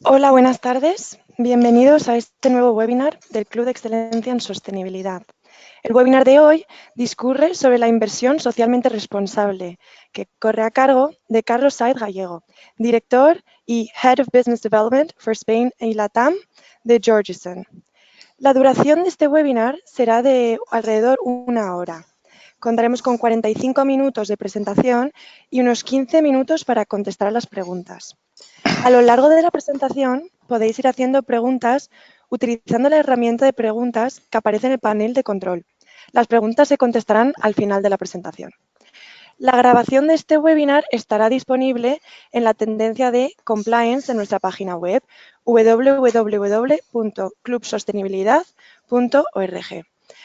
Hola, buenas tardes. Bienvenidos a este nuevo webinar del Club de Excelencia en Sostenibilidad. El webinar de hoy discurre sobre la inversión socialmente responsable, que corre a cargo de Carlos Saez Gallego, director y Head of Business Development for Spain y LATAM de Georgeson. La duración de este webinar será de alrededor una hora. Contaremos con 45 minutos de presentación y unos 15 minutos para contestar a las preguntas. A lo largo de la presentación podéis ir haciendo preguntas utilizando la herramienta de preguntas que aparece en el panel de control. Las preguntas se contestarán al final de la presentación. La grabación de este webinar estará disponible en la tendencia de Compliance de nuestra página web www.clubsostenibilidad.org.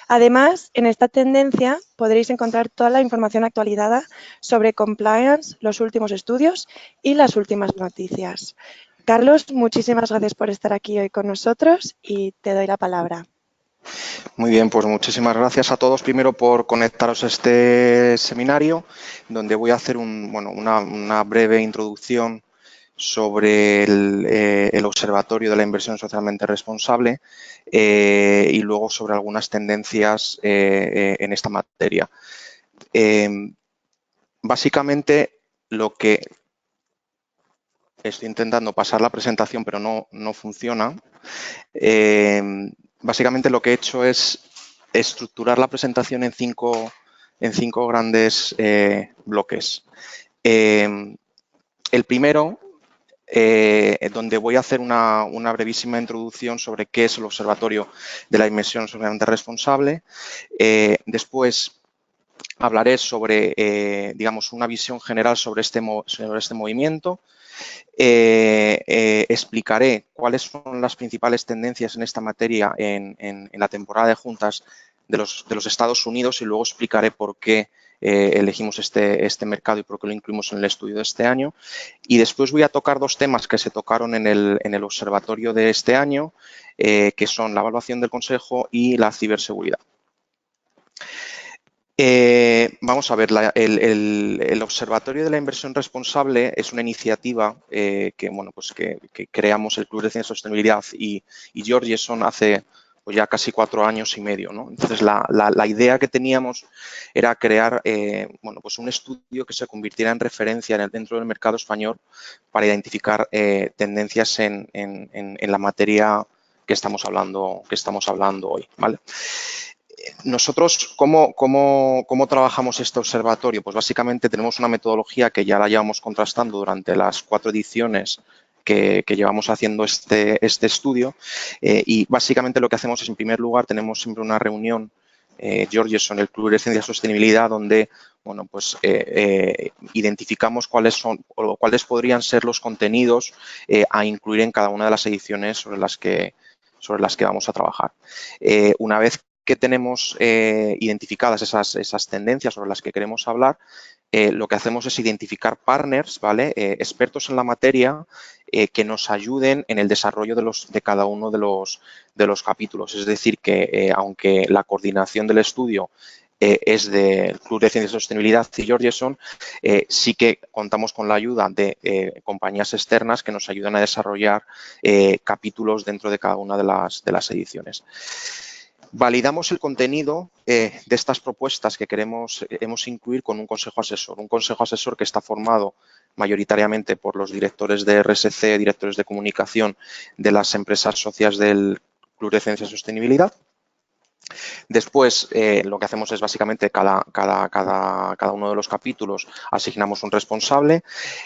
Además, en esta tendencia podréis encontrar toda la información actualizada sobre compliance, los últimos estudios y las últimas noticias. Carlos, muchísimas gracias por estar aquí hoy con nosotros y te doy la palabra. Muy bien, pues muchísimas gracias a todos primero por conectaros a este seminario, donde voy a hacer una breve introducción sobre el Observatorio de la Inversión Socialmente Responsable y luego sobre algunas tendencias en esta materia. Básicamente, lo que estoy intentando pasar la presentación, pero no funciona. Básicamente lo que he hecho es estructurar la presentación en cinco grandes bloques. El primero, donde voy a hacer una brevísima introducción sobre qué es el Observatorio de la Inversión Socialmente Responsable. Después hablaré sobre, digamos, una visión general sobre este movimiento. Explicaré cuáles son las principales tendencias en esta materia en la temporada de juntas de los Estados Unidos y luego explicaré por qué elegimos este mercado y por qué lo incluimos en el estudio de este año. Y después voy a tocar dos temas que se tocaron en el observatorio de este año, que son la evaluación del Consejo y la ciberseguridad. Vamos a ver, el Observatorio de la Inversión Responsable es una iniciativa que creamos el Club de Ciencia y Sostenibilidad y Georgeson hace pues, ya casi 4 años y medio, ¿no? Entonces, la idea que teníamos era crear pues un estudio que se convirtiera en referencia dentro del mercado español para identificar tendencias en la materia que estamos hablando hoy, ¿vale? Nosotros, ¿cómo trabajamos este observatorio? Pues básicamente tenemos una metodología que ya la llevamos contrastando durante las 4 ediciones que llevamos haciendo este estudio y básicamente lo que hacemos es, en primer lugar, tenemos siempre una reunión, Georgeson, el Club de Ciencia y Sostenibilidad, donde identificamos cuáles podrían ser los contenidos a incluir en cada una de las ediciones sobre las que vamos a trabajar. Una vez que tenemos identificadas esas tendencias sobre las que queremos hablar, lo que hacemos es identificar partners, ¿vale? Expertos en la materia que nos ayuden en el desarrollo de cada uno de los capítulos. Es decir, que aunque la coordinación del estudio es del Club de Ciencia y Sostenibilidad y Georgeson, sí que contamos con la ayuda de compañías externas que nos ayudan a desarrollar capítulos dentro de cada una de las ediciones. Validamos el contenido de estas propuestas que queremos incluir con un consejo asesor que está formado mayoritariamente por los directores de RSC, directores de comunicación de las empresas socias del Club de Ciencia y Sostenibilidad. Después, lo que hacemos es básicamente cada uno de los capítulos asignamos un responsable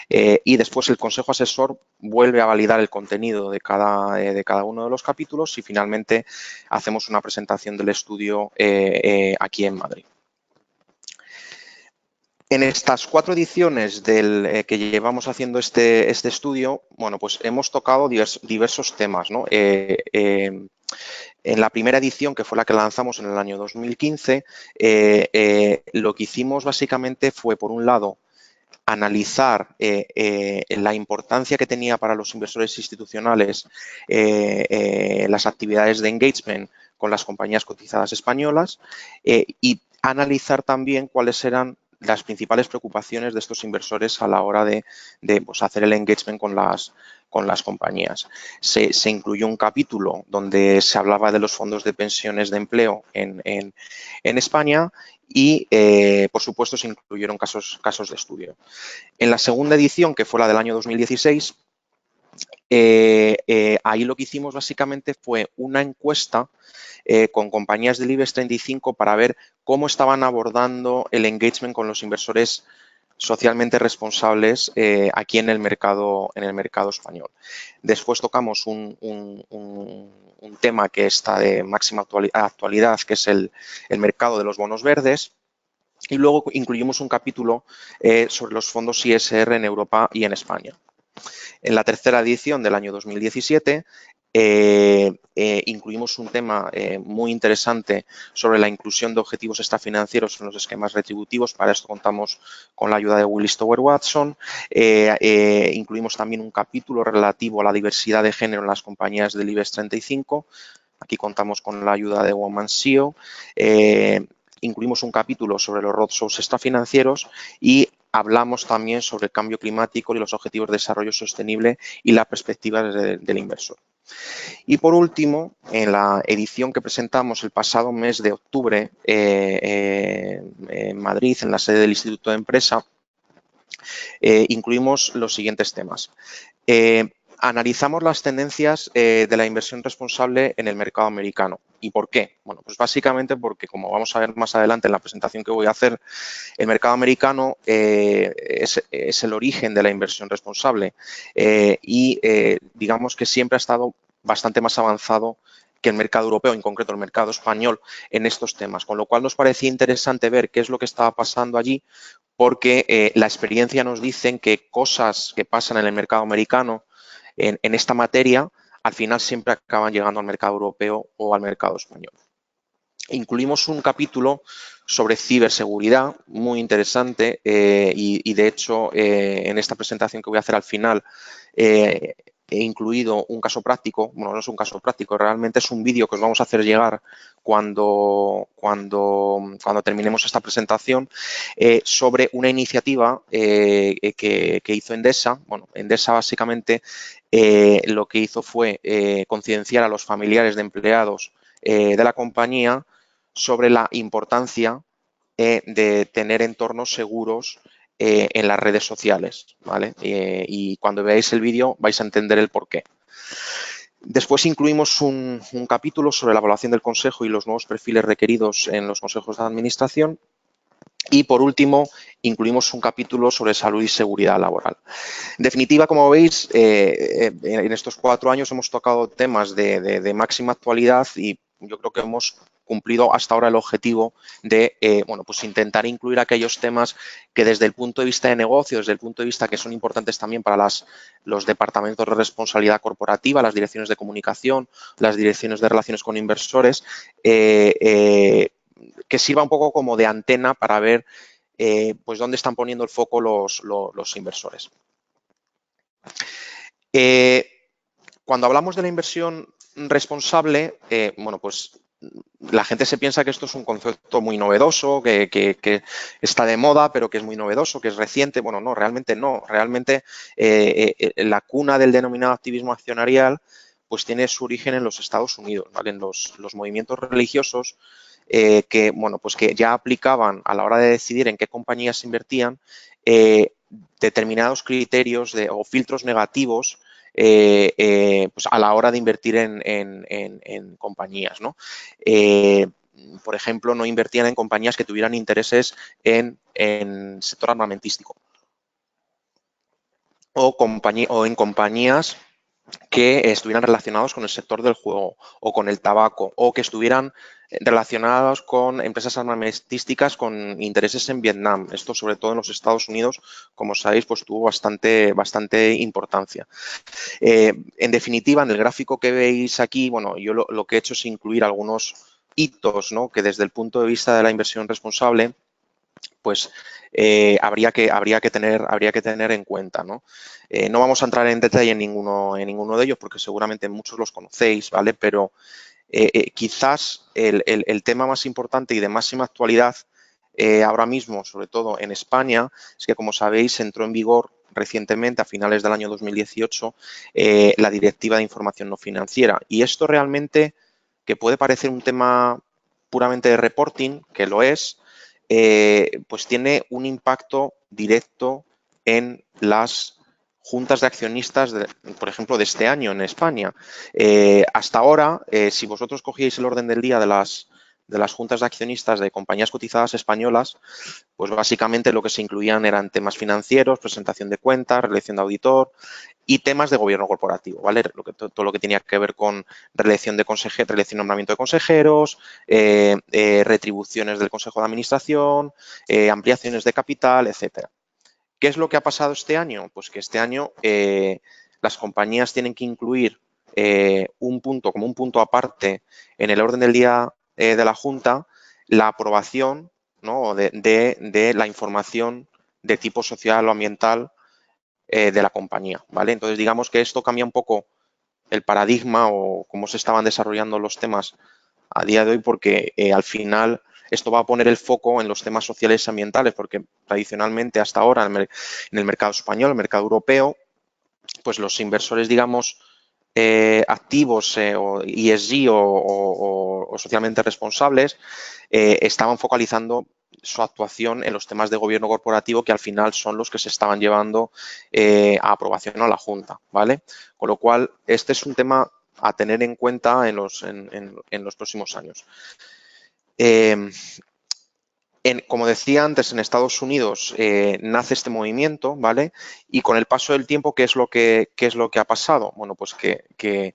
y después el consejo asesor vuelve a validar el contenido de cada uno de los capítulos y finalmente hacemos una presentación del estudio aquí en Madrid. En estas 4 ediciones que llevamos haciendo este estudio, pues hemos tocado diversos temas, ¿no? En la primera edición, que fue la que lanzamos en el año 2015, lo que hicimos básicamente fue, por un lado, analizar la importancia que tenía para los inversores institucionales las actividades de engagement con las compañías cotizadas españolas y analizar también cuáles eran las principales preocupaciones de estos inversores a la hora de pues, hacer el engagement con las compañías. Se incluyó un capítulo donde se hablaba de los fondos de pensiones de empleo en España y, por supuesto, se incluyeron casos de estudio. En la segunda edición, que fue la del año 2016, ahí lo que hicimos básicamente fue una encuesta con compañías del IBEX 35 para ver cómo estaban abordando el engagement con los inversores socialmente responsables aquí en el mercado español. Después tocamos un tema que está de máxima actualidad, que es el mercado de los bonos verdes. Y luego incluimos un capítulo sobre los fondos ISR en Europa y en España. En la tercera edición del año 2017 incluimos un tema muy interesante sobre la inclusión de objetivos extrafinancieros en los esquemas retributivos. Para esto contamos con la ayuda de Willis Tower Watson. Incluimos también un capítulo relativo a la diversidad de género en las compañías del IBEX 35. Aquí contamos con la ayuda de Woman CEO. Incluimos un capítulo sobre los roadshows extrafinancieros y hablamos también sobre el cambio climático y los objetivos de desarrollo sostenible y las perspectivas del inversor. Y por último, en la edición que presentamos el pasado mes de octubre en Madrid, en la sede del Instituto de Empresa, incluimos los siguientes temas. Analizamos las tendencias de la inversión responsable en el mercado americano. ¿Y por qué? Bueno, pues básicamente porque, como vamos a ver más adelante en la presentación que voy a hacer, el mercado americano es el origen de la inversión responsable y digamos que siempre ha estado bastante más avanzado que el mercado europeo, en concreto el mercado español, en estos temas. Con lo cual nos parecía interesante ver qué es lo que estaba pasando allí, porque la experiencia nos dice que cosas que pasan en el mercado americano en esta materia, al final siempre acaban llegando al mercado europeo o al mercado español. Incluimos un capítulo sobre ciberseguridad muy interesante y de hecho en esta presentación que voy a hacer al final he incluido un caso práctico. Bueno, no es un caso práctico, realmente es un vídeo que os vamos a hacer llegar cuando terminemos esta presentación sobre una iniciativa que hizo Endesa. Bueno, Endesa básicamente lo que hizo fue concienciar a los familiares de empleados de la compañía sobre la importancia de tener entornos seguros en las redes sociales, ¿vale? Y cuando veáis el vídeo vais a entender el porqué. Después incluimos un capítulo sobre la evaluación del consejo y los nuevos perfiles requeridos en los consejos de administración. Y, por último, incluimos un capítulo sobre salud y seguridad laboral. En definitiva, como veis, en estos 4 años hemos tocado temas de máxima actualidad y yo creo que hemos cumplido hasta ahora el objetivo de bueno, pues intentar incluir aquellos temas que desde el punto de vista de negocio, desde el punto de vista que son importantes también para los departamentos de responsabilidad corporativa, las direcciones de comunicación, las direcciones de relaciones con inversores, que sirva un poco como de antena para ver pues dónde están poniendo el foco los inversores. Cuando hablamos de la inversión responsable, bueno, pues la gente se piensa que esto es un concepto muy novedoso, que está de moda, pero que es muy novedoso, que es reciente. Bueno, no, realmente no. Realmente la cuna del denominado activismo accionarial pues tiene su origen en los Estados Unidos, ¿vale? En los movimientos religiosos que, bueno, pues que ya aplicaban a la hora de decidir en qué compañías invertían determinados criterios o filtros negativos pues a la hora de invertir en compañías, ¿no? Por ejemplo, no invertían en compañías que tuvieran intereses en sector armamentístico o en compañías que estuvieran relacionados con el sector del juego o con el tabaco o que estuvieran relacionados con empresas armamentísticas con intereses en Vietnam. Esto, sobre todo en los Estados Unidos, como sabéis, pues tuvo bastante importancia. En definitiva, en el gráfico que veis aquí, bueno, yo lo que he hecho es incluir algunos hitos, ¿no? Que desde el punto de vista de la inversión responsable pues habría que tener en cuenta, ¿no? No vamos a entrar en detalle en ninguno de ellos porque seguramente muchos los conocéis, ¿vale? Pero quizás el tema más importante y de máxima actualidad ahora mismo, sobre todo en España, es que, como sabéis, entró en vigor recientemente, a finales del año 2018, la Directiva de Información No Financiera. Y esto realmente, que puede parecer un tema puramente de reporting, que lo es, pues tiene un impacto directo en las juntas de accionistas, por ejemplo, de este año en España. Hasta ahora, si vosotros cogíais el orden del día de las juntas de accionistas de compañías cotizadas españolas, pues básicamente lo que se incluían eran temas financieros, presentación de cuentas, reelección de auditor y temas de gobierno corporativo, ¿vale? Todo lo que tenía que ver con reelección de nombramiento de consejeros, retribuciones del consejo de administración, ampliaciones de capital, etcétera. ¿Qué es lo que ha pasado este año? Pues que este año las compañías tienen que incluir un punto, como un punto aparte en el orden del día de la Junta, la aprobación, ¿no?, de la información de tipo social o ambiental de la compañía, ¿vale? Entonces, digamos que esto cambia un poco el paradigma o cómo se estaban desarrollando los temas a día de hoy, porque al final esto va a poner el foco en los temas sociales y ambientales, porque tradicionalmente hasta ahora en el mercado español, el mercado europeo, pues los inversores, digamos, activos o ESG o socialmente responsables estaban focalizando su actuación en los temas de gobierno corporativo, que al final son los que se estaban llevando a aprobación a la Junta, ¿vale? Con lo cual, este es un tema a tener en cuenta en los próximos años. Como decía antes, en Estados Unidos nace este movimiento, ¿vale? Y con el paso del tiempo, ¿qué es lo que ha pasado? Bueno, pues que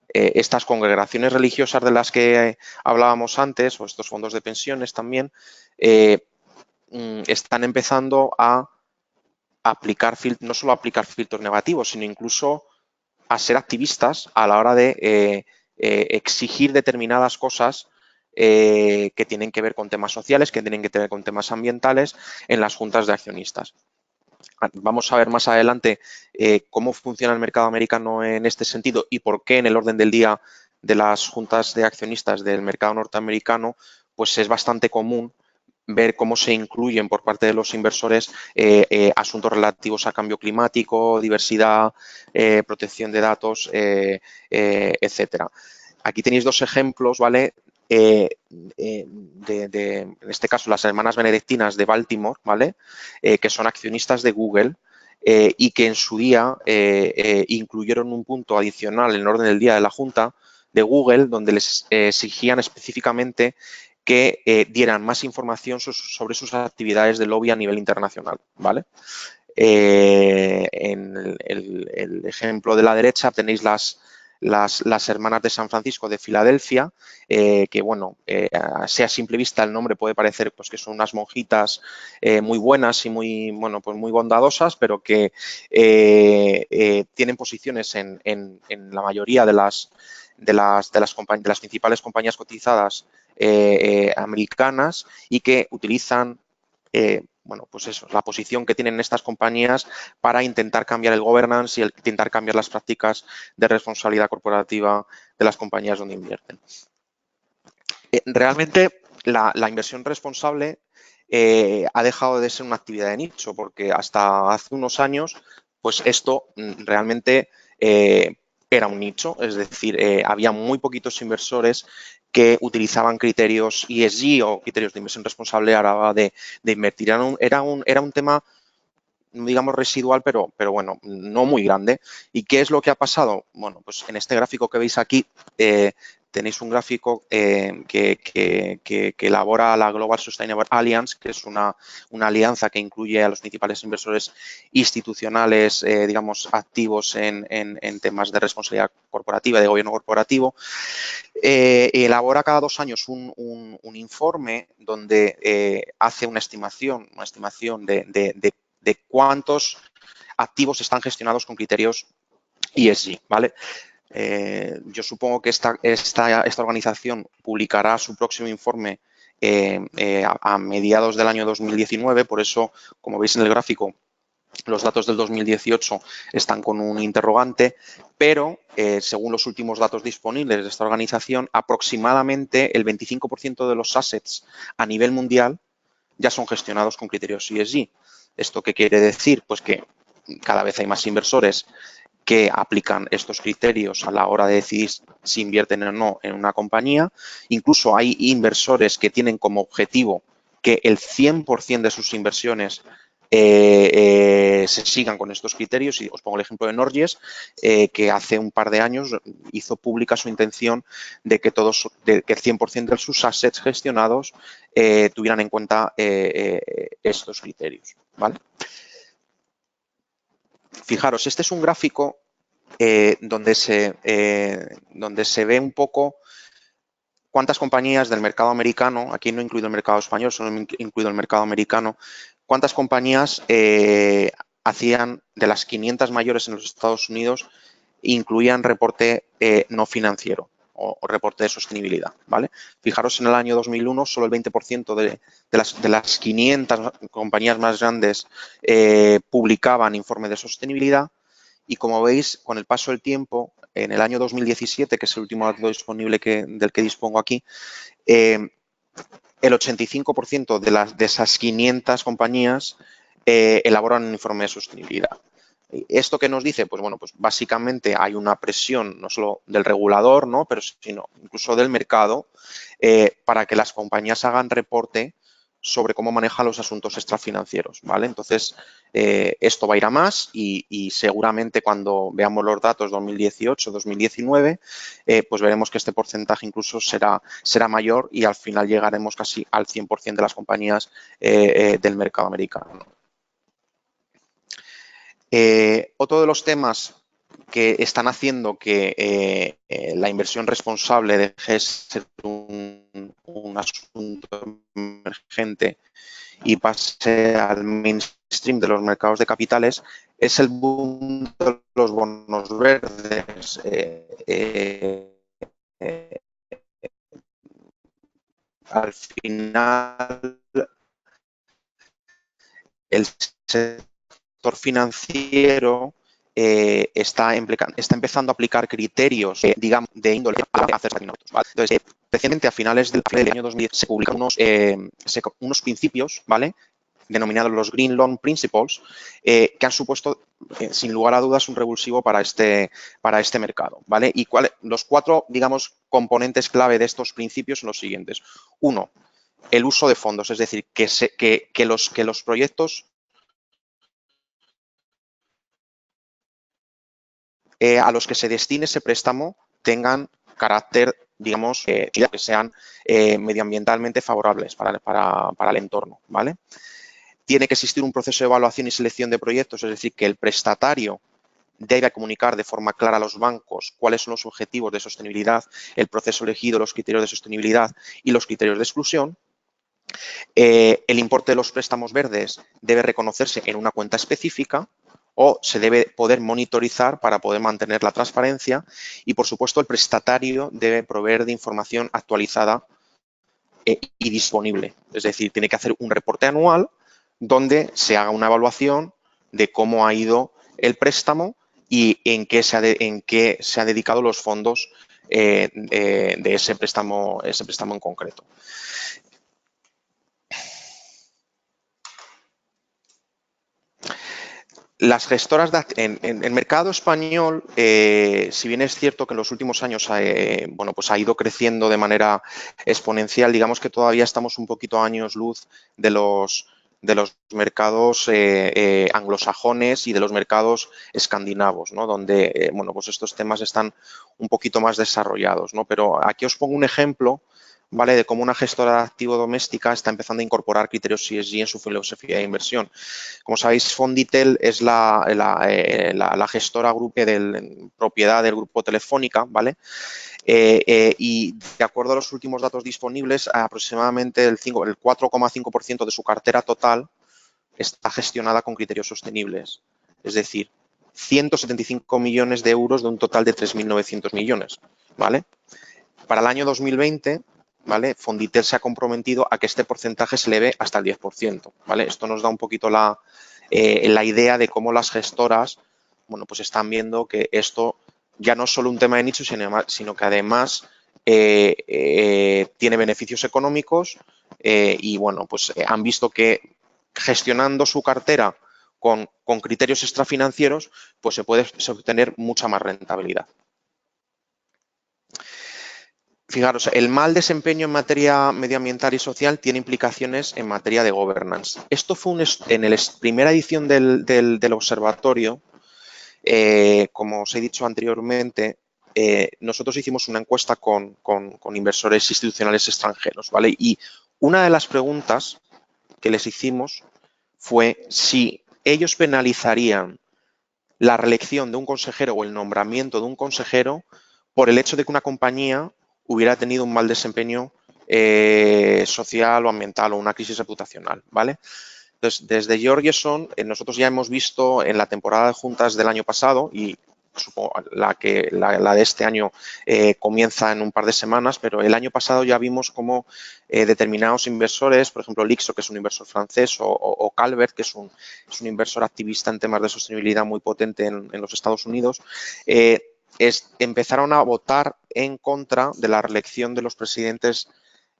estas congregaciones religiosas de las que hablábamos antes, o estos fondos de pensiones también, están empezando a aplicar, no solo a aplicar filtros negativos, sino incluso a ser activistas a la hora de exigir determinadas cosas que tienen que ver con temas sociales, que tienen que ver con temas ambientales en las juntas de accionistas. Vamos a ver más adelante cómo funciona el mercado americano en este sentido y por qué en el orden del día de las juntas de accionistas del mercado norteamericano pues es bastante común ver cómo se incluyen por parte de los inversores asuntos relativos a cambio climático, diversidad, protección de datos, etcétera. Aquí tenéis dos ejemplos, ¿vale? En este caso, las hermanas benedictinas de Baltimore, ¿vale? Que son accionistas de Google y que en su día incluyeron un punto adicional en el orden del día de la Junta de Google, donde les exigían específicamente que dieran más información sobre sus actividades de lobby a nivel internacional, ¿vale? En el ejemplo de la derecha tenéis las hermanas de San Francisco de Filadelfia, que bueno, sea a simple vista el nombre puede parecer pues que son unas monjitas muy buenas y muy, bueno, pues muy bondadosas, pero que tienen posiciones en la mayoría de las principales compañías cotizadas americanas y que utilizan bueno, pues eso, la posición que tienen estas compañías para intentar cambiar el governance y intentar cambiar las prácticas de responsabilidad corporativa de las compañías donde invierten. Realmente la inversión responsable ha dejado de ser una actividad de nicho, porque hasta hace unos años pues esto realmente era un nicho, es decir, había muy poquitos inversores que utilizaban criterios ESG o criterios de inversión responsable a la hora de invertir. Era un tema, digamos, residual, pero bueno, no muy grande. ¿Y qué es lo que ha pasado? Bueno, pues en este gráfico que veis aquí tenéis un gráfico que elabora la Global Sustainable Alliance, que es una alianza que incluye a los principales inversores institucionales, digamos, activos en temas de responsabilidad corporativa, de gobierno corporativo. Elabora cada 2 años un informe donde hace una estimación de cuántos activos están gestionados con criterios ESG, ¿vale? Yo supongo que esta organización publicará su próximo informe a mediados del año 2019, por eso, como veis en el gráfico, los datos del 2018 están con un interrogante, pero según los últimos datos disponibles de esta organización, aproximadamente el 25% de los assets a nivel mundial ya son gestionados con criterios ESG. ¿Esto qué quiere decir? Pues que cada vez hay más inversores que aplican estos criterios a la hora de decidir si invierten o no en una compañía. Incluso hay inversores que tienen como objetivo que el 100% de sus inversiones se sigan con estos criterios. Y os pongo el ejemplo de Norges, que hace un par de años hizo pública su intención de que que el 100% de sus assets gestionados tuvieran en cuenta estos criterios, ¿vale? Fijaros, este es un gráfico donde se ve un poco cuántas compañías del mercado americano, aquí no he incluido el mercado español, solo he incluido el mercado americano, cuántas compañías hacían de las 500 mayores en los Estados Unidos, incluían reporte no financiero o reporte de sostenibilidad, ¿vale? Fijaros, en el año 2001 solo el 20% de las 500 compañías más grandes publicaban informe de sostenibilidad. Y como veis, con el paso del tiempo, en el año 2017, que es el último dato disponible del que dispongo aquí, el 85% de esas 500 compañías elaboran un informe de sostenibilidad. ¿Esto qué nos dice? Pues bueno, pues básicamente hay una presión no solo del regulador, ¿no?, pero sino incluso del mercado para que las compañías hagan reporte sobre cómo manejan los asuntos extrafinancieros, ¿vale? Entonces, esto va a ir a más y seguramente cuando veamos los datos 2018-2019, pues veremos que este porcentaje incluso será mayor y al final llegaremos casi al 100% de las compañías del mercado americano. Otro de los temas que están haciendo que la inversión responsable deje de ser un asunto emergente y pase al mainstream de los mercados de capitales es el boom de los bonos verdes. Al final, el sector financiero está empezando a aplicar criterios, digamos, de índole a hacer financieros, ¿vale? Entonces, recientemente, a finales del año 2010, se publican unos principios, ¿vale?, denominados los Green Loan Principles, que han supuesto, sin lugar a dudas, un revulsivo para este mercado, ¿vale? Y los 4, digamos, componentes clave de estos principios son los siguientes. Uno, el uso de fondos, es decir, que los proyectos a los que se destine ese préstamo tengan carácter, digamos, que sean medioambientalmente favorables para el entorno, ¿vale? Tiene que existir un proceso de evaluación y selección de proyectos, es decir, que el prestatario debe comunicar de forma clara a los bancos cuáles son los objetivos de sostenibilidad, el proceso elegido, los criterios de sostenibilidad y los criterios de exclusión. El importe de los préstamos verdes debe reconocerse en una cuenta específica o se debe poder monitorizar para poder mantener la transparencia y, por supuesto, el prestatario debe proveer de información actualizada y disponible. Es decir, tiene que hacer un reporte anual donde se haga una evaluación de cómo ha ido el préstamo y en qué se ha dedicado los fondos de ese préstamo en concreto. Las gestoras en el mercado español, si bien es cierto que en los últimos años bueno, pues ha ido creciendo de manera exponencial, digamos que todavía estamos un poquito a años luz de los mercados anglosajones y de los mercados escandinavos, ¿no?, donde bueno, pues estos temas están un poquito más desarrollados, ¿no? Pero aquí os pongo un ejemplo, ¿vale?, de cómo una gestora de activo doméstica está empezando a incorporar criterios ESG en su filosofía de inversión. Como sabéis, Fonditel es la gestora propiedad del grupo Telefónica, ¿vale? Y de acuerdo a los últimos datos disponibles, aproximadamente el 4,5% de su cartera total está gestionada con criterios sostenibles. Es decir, 175 millones de euros de un total de 3.900 millones, ¿vale? Para el año 2020, ¿vale?, Fonditel se ha comprometido a que este porcentaje se eleve hasta el 10%, ¿vale? Esto nos da un poquito la idea de cómo las gestoras, bueno, pues están viendo que esto ya no es solo un tema de nicho, sino que además tiene beneficios económicos, y bueno, pues han visto que gestionando su cartera con criterios extrafinancieros, pues se puede obtener mucha más rentabilidad. Fijaros, el mal desempeño en materia medioambiental y social tiene implicaciones en materia de governance. Esto fue en la primera edición del observatorio, como os he dicho anteriormente, nosotros hicimos una encuesta con inversores institucionales extranjeros, ¿vale? Y una de las preguntas que les hicimos fue si ellos penalizarían la reelección de un consejero o el nombramiento de un consejero por el hecho de que una compañía hubiera tenido un mal desempeño social o ambiental o una crisis reputacional, ¿vale? Entonces, desde Georgeson, nosotros ya hemos visto en la temporada de juntas del año pasado, y supongo la de este año comienza en un par de semanas, pero el año pasado ya vimos cómo determinados inversores, por ejemplo, Lixo, que es un inversor francés, o Calvert, que es un inversor activista en temas de sostenibilidad muy potente en los Estados Unidos, empezaron a votar en contra de la reelección de los presidentes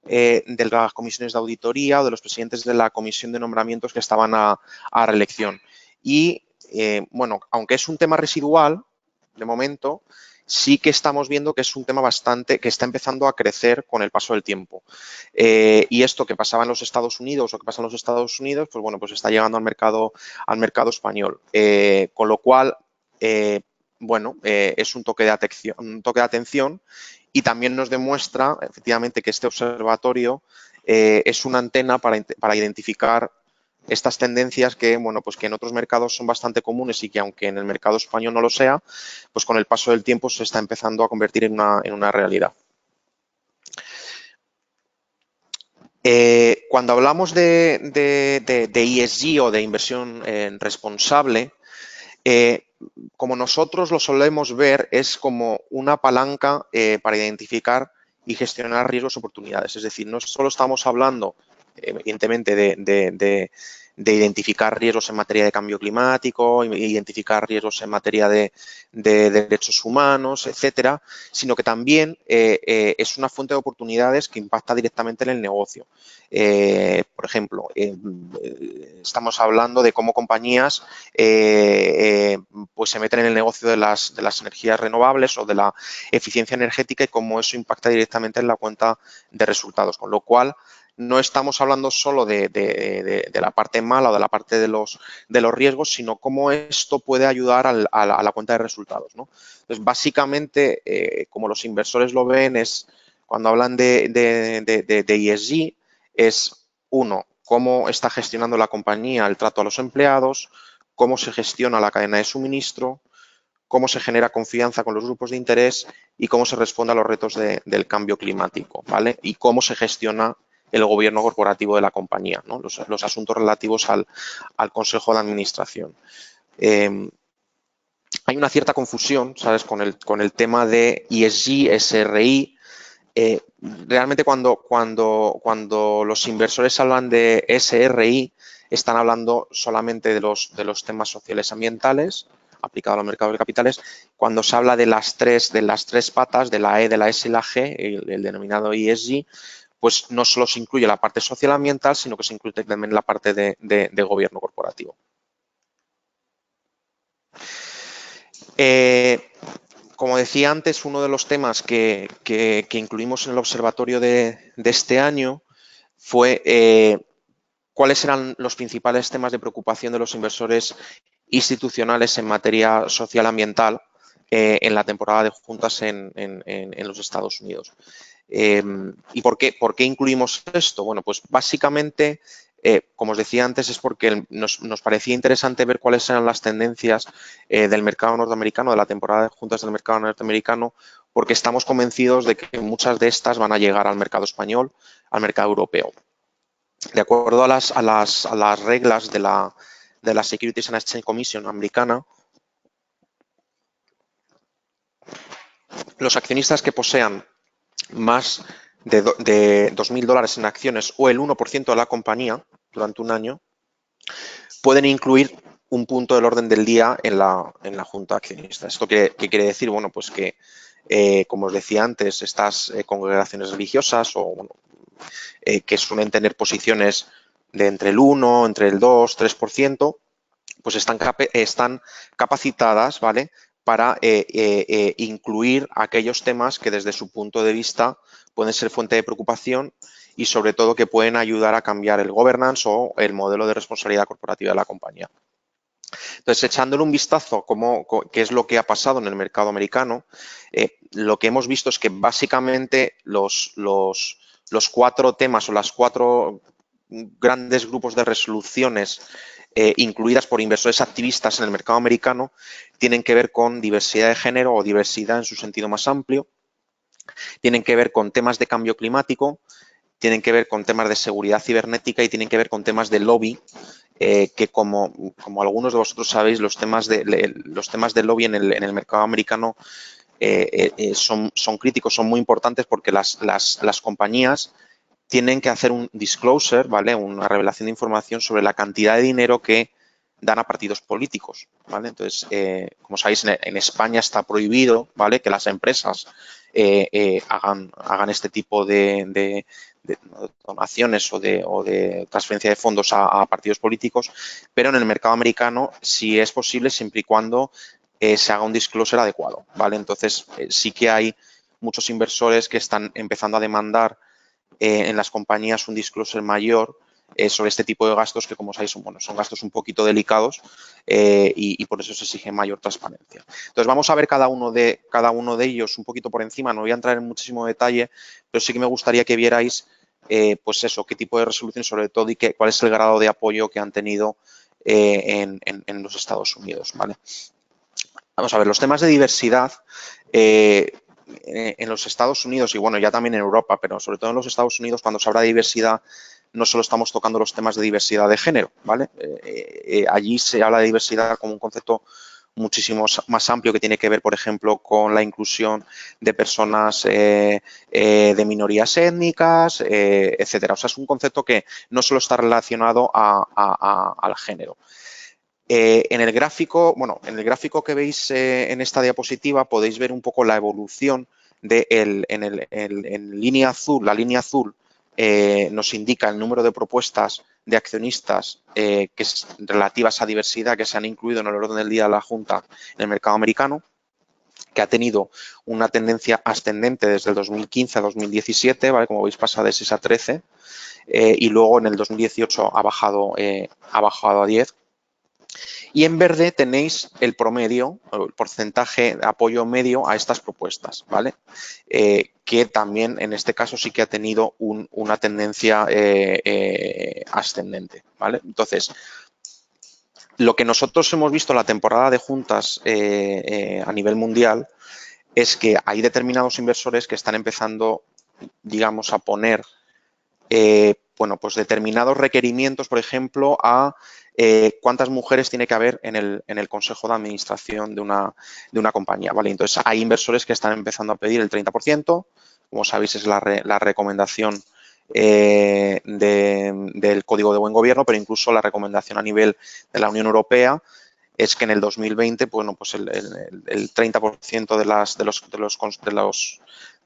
de las comisiones de auditoría o de los presidentes de la comisión de nombramientos que estaban a reelección. Y, bueno, aunque es un tema residual, de momento, sí que estamos viendo que es un tema que está empezando a crecer con el paso del tiempo. Y esto que pasaba en los Estados Unidos o que pasa en los Estados Unidos, pues bueno, pues está llegando al mercado español. Con lo cual, bueno, es un toque de atención y también nos demuestra efectivamente que este observatorio es una antena para identificar estas tendencias que, bueno, pues que en otros mercados son bastante comunes y que aunque en el mercado español no lo sea, pues con el paso del tiempo se está empezando a convertir en una realidad. Cuando hablamos de ESG o de inversión responsable, como nosotros lo solemos ver, es como una palanca para identificar y gestionar riesgos y oportunidades. Es decir, no solo estamos hablando, evidentemente, de identificar riesgos en materia de cambio climático, identificar riesgos en materia de derechos humanos, etcétera, sino que también es una fuente de oportunidades que impacta directamente en el negocio. Por ejemplo, estamos hablando de cómo compañías pues se meten en el negocio de las energías renovables o de la eficiencia energética y cómo eso impacta directamente en la cuenta de resultados, con lo cual no estamos hablando solo de la parte mala o de la parte de los riesgos, sino cómo esto puede ayudar a la cuenta de resultados, ¿no? Entonces, básicamente, como los inversores lo ven, es cuando hablan de ESG, es uno, cómo está gestionando la compañía el trato a los empleados, cómo se gestiona la cadena de suministro, cómo se genera confianza con los grupos de interés y cómo se responde a los retos del cambio climático, ¿vale? Y cómo se gestiona el gobierno corporativo de la compañía, ¿no? Los asuntos relativos al consejo de administración. Hay una cierta confusión, ¿sabes?, con el tema de ESG, SRI. Realmente cuando los inversores hablan de SRI, están hablando solamente de los temas sociales ambientales aplicado a los mercados de capitales. Cuando se habla de las tres patas, de la E, de la S y la G, el denominado ESG, pues no solo se incluye la parte social ambiental, sino que se incluye también la parte de gobierno corporativo. Como decía antes, uno de los temas que incluimos en el observatorio de este año fue cuáles eran los principales temas de preocupación de los inversores institucionales en materia social ambiental en la temporada de juntas en los Estados Unidos. ¿Y por qué incluimos esto? Bueno, pues básicamente, como os decía antes, es porque nos parecía interesante ver cuáles eran las tendencias del mercado norteamericano, de la temporada de juntas del mercado norteamericano, porque estamos convencidos de que muchas de estas van a llegar al mercado español, al mercado europeo. De acuerdo a las reglas de la Securities and Exchange Commission americana, los accionistas que posean más de $2.000 en acciones o el 1% de la compañía durante un año pueden incluir un punto del orden del día en la junta accionista. ¿Esto qué quiere decir? Bueno, pues que, como os decía antes, estas congregaciones religiosas o bueno, que suelen tener posiciones de entre el 1, entre el 2, 3%, pues están capacitadas, ¿vale?, para incluir aquellos temas que desde su punto de vista pueden ser fuente de preocupación y sobre todo que pueden ayudar a cambiar el governance o el modelo de responsabilidad corporativa de la compañía. Entonces, echándole un vistazo a qué es lo que ha pasado en el mercado americano, lo que hemos visto es que básicamente los 4 temas o las 4 grandes grupos de resoluciones incluidas por inversores activistas en el mercado americano tienen que ver con diversidad de género o diversidad en su sentido más amplio, tienen que ver con temas de cambio climático, tienen que ver con temas de seguridad cibernética y tienen que ver con temas de lobby, que como algunos de vosotros sabéis, los temas de lobby en el mercado americano son críticos, son muy importantes porque las compañías tienen que hacer un disclosure, ¿vale?, una revelación de información sobre la cantidad de dinero que dan a partidos políticos, ¿vale? Entonces, como sabéis, en España está prohibido, ¿vale?, que las empresas hagan este tipo de donaciones o de transferencia de fondos a partidos políticos, pero en el mercado americano sí es posible siempre y cuando se haga un disclosure adecuado, ¿vale? Entonces, sí que hay muchos inversores que están empezando a demandar en las compañías un disclosure mayor sobre este tipo de gastos que, como sabéis, son gastos un poquito delicados y por eso se exige mayor transparencia. Entonces, vamos a ver cada uno de ellos un poquito por encima. No voy a entrar en muchísimo detalle, pero sí que me gustaría que vierais, pues eso, qué tipo de resolución sobre todo y cuál es el grado de apoyo que han tenido en los Estados Unidos, ¿vale? Vamos a ver, los temas de diversidad en los Estados Unidos y, bueno, ya también en Europa, pero sobre todo en los Estados Unidos, cuando se habla de diversidad, no solo estamos tocando los temas de diversidad de género, ¿vale? Allí se habla de diversidad como un concepto muchísimo más amplio que tiene que ver, por ejemplo, con la inclusión de personas de minorías étnicas, etcétera. O sea, es un concepto que no solo está relacionado al género. En el gráfico que veis en esta diapositiva podéis ver un poco la evolución en línea azul. La línea azul nos indica el número de propuestas de accionistas relativas a diversidad que se han incluido en el orden del día de la Junta en el mercado americano, que ha tenido una tendencia ascendente desde el 2015 a 2017, ¿vale? Como veis, pasa de 6 a 13 y luego en el 2018 ha bajado a 10. Y en verde tenéis el promedio, el porcentaje de apoyo medio a estas propuestas, ¿vale? Que también en este caso sí que ha tenido una tendencia ascendente, ¿vale? Entonces, lo que nosotros hemos visto en la temporada de juntas a nivel mundial es que hay determinados inversores que están empezando, digamos, a poner bueno, pues determinados requerimientos, por ejemplo, a cuántas mujeres tiene que haber en el consejo de administración de una compañía, ¿vale? Entonces, hay inversores que están empezando a pedir el 30%, como sabéis, es la recomendación del Código de Buen Gobierno, pero incluso la recomendación a nivel de la Unión Europea es que en el 2020, bueno, pues el 30% de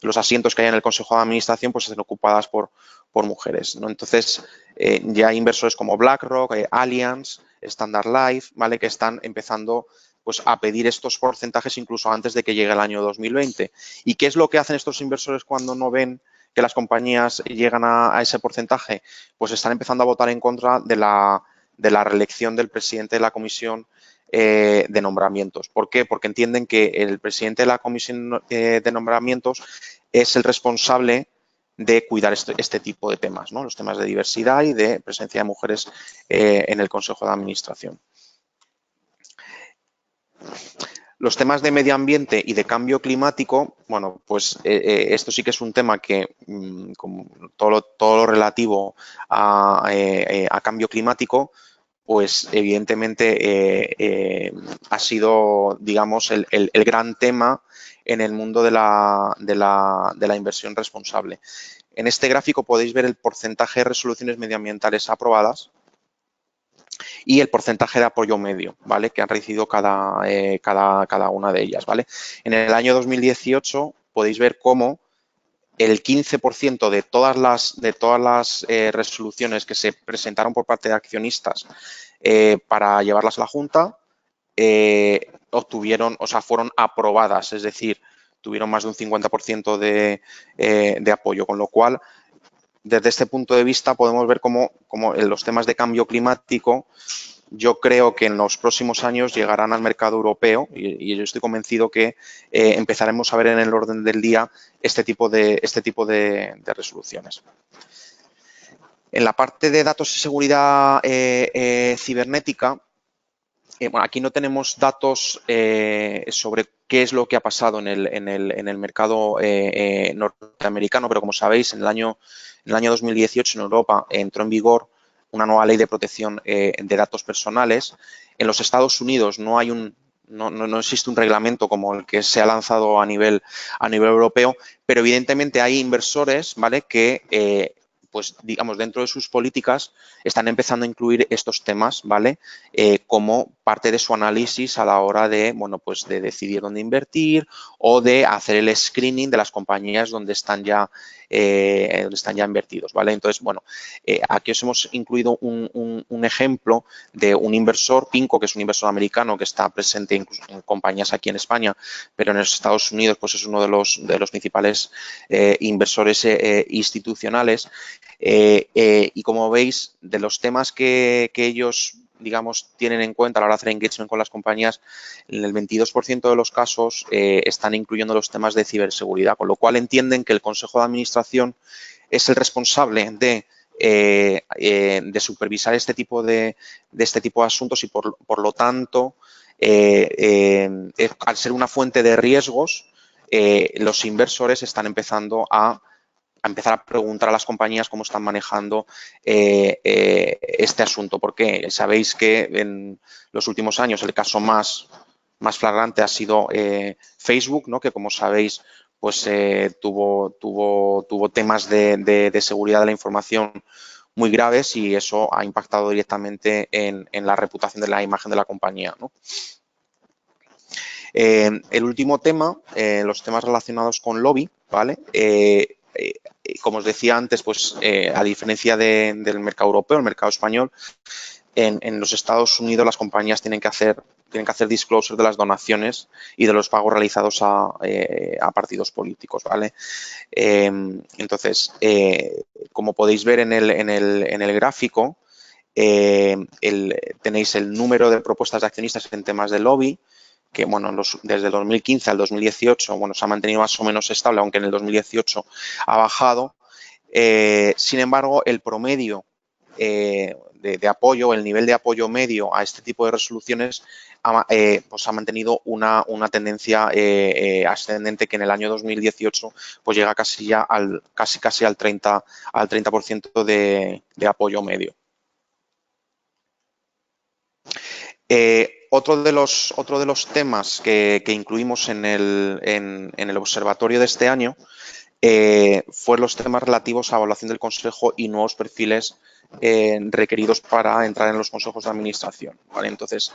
los asientos que hay en el Consejo de Administración pues estén ocupadas por mujeres, ¿no? Entonces, ya hay inversores como BlackRock, Allianz, Standard Life, ¿vale?, que están empezando pues a pedir estos porcentajes incluso antes de que llegue el año 2020. ¿Y qué es lo que hacen estos inversores cuando no ven que las compañías llegan a ese porcentaje? Pues están empezando a votar en contra de la reelección del presidente de la Comisión de Nombramientos. ¿Por qué? Porque entienden que el presidente de la Comisión de Nombramientos es el responsable de cuidar este tipo de temas, ¿no? Los temas de diversidad y de presencia de mujeres en el Consejo de Administración. Los temas de medio ambiente y de cambio climático, bueno, pues esto sí que es un tema que, como todo lo relativo a cambio climático, pues evidentemente ha sido, digamos, el gran tema en el mundo de la inversión responsable. En este gráfico podéis ver el porcentaje de resoluciones medioambientales aprobadas y el porcentaje de apoyo medio, ¿vale?, que han recibido cada una de ellas, ¿vale? En el año 2018 podéis ver cómo el 15% de todas las resoluciones que se presentaron por parte de accionistas para llevarlas a la Junta fueron aprobadas, es decir, tuvieron más de un 50% de apoyo, con lo cual, desde este punto de vista, podemos ver cómo en los temas de cambio climático, yo creo que en los próximos años llegarán al mercado europeo y yo estoy convencido que empezaremos a ver en el orden del día este tipo de resoluciones. En la parte de datos y seguridad cibernética, bueno, aquí no tenemos datos sobre qué es lo que ha pasado en el mercado norteamericano, pero como sabéis, en el año 2018 en Europa entró en vigor una nueva ley de protección de datos personales. En los Estados Unidos no existe un reglamento como el que se ha lanzado a nivel europeo, pero evidentemente hay inversores, ¿vale?, que pues digamos, dentro de sus políticas están empezando a incluir estos temas, ¿vale?, como parte de su análisis a la hora de, bueno, pues de decidir dónde invertir o de hacer el screening de las compañías donde están ya invertidos, ¿vale? Entonces, bueno, aquí os hemos incluido un ejemplo de un inversor, Pinco, que es un inversor americano que está presente incluso en compañías aquí en España, pero en los Estados Unidos pues es uno de los principales inversores institucionales. Y como veis, de los temas que ellos, digamos, tienen en cuenta a la hora de hacer engagement con las compañías, en el 22% de los casos están incluyendo los temas de ciberseguridad, con lo cual entienden que el Consejo de Administración es el responsable de supervisar este tipo de asuntos y, por lo tanto, al ser una fuente de riesgos, los inversores están empezando a empezar a preguntar a las compañías cómo están manejando este asunto, porque sabéis que en los últimos años el caso más flagrante ha sido Facebook, ¿no?, que como sabéis pues tuvo temas de seguridad de la información muy graves y eso ha impactado directamente en la reputación de la imagen de la compañía, ¿no? El último tema, los temas relacionados con lobby, ¿vale? Como os decía antes, pues a diferencia del mercado europeo, el mercado español, en los Estados Unidos las compañías tienen que hacer disclosure de las donaciones y de los pagos realizados a partidos políticos, ¿vale? Entonces, como podéis ver en el gráfico, tenéis el número de propuestas de accionistas en temas de lobby, que bueno, desde el 2015 al 2018 bueno, se ha mantenido más o menos estable, aunque en el 2018 ha bajado. Sin embargo, el promedio de apoyo, el nivel de apoyo medio a este tipo de resoluciones pues ha mantenido una tendencia ascendente, que en el año 2018 pues llega casi al 30% de apoyo medio. Otro de los temas que incluimos en el observatorio de este año fueron los temas relativos a evaluación del consejo y nuevos perfiles requeridos para entrar en los consejos de administración, ¿vale? Entonces,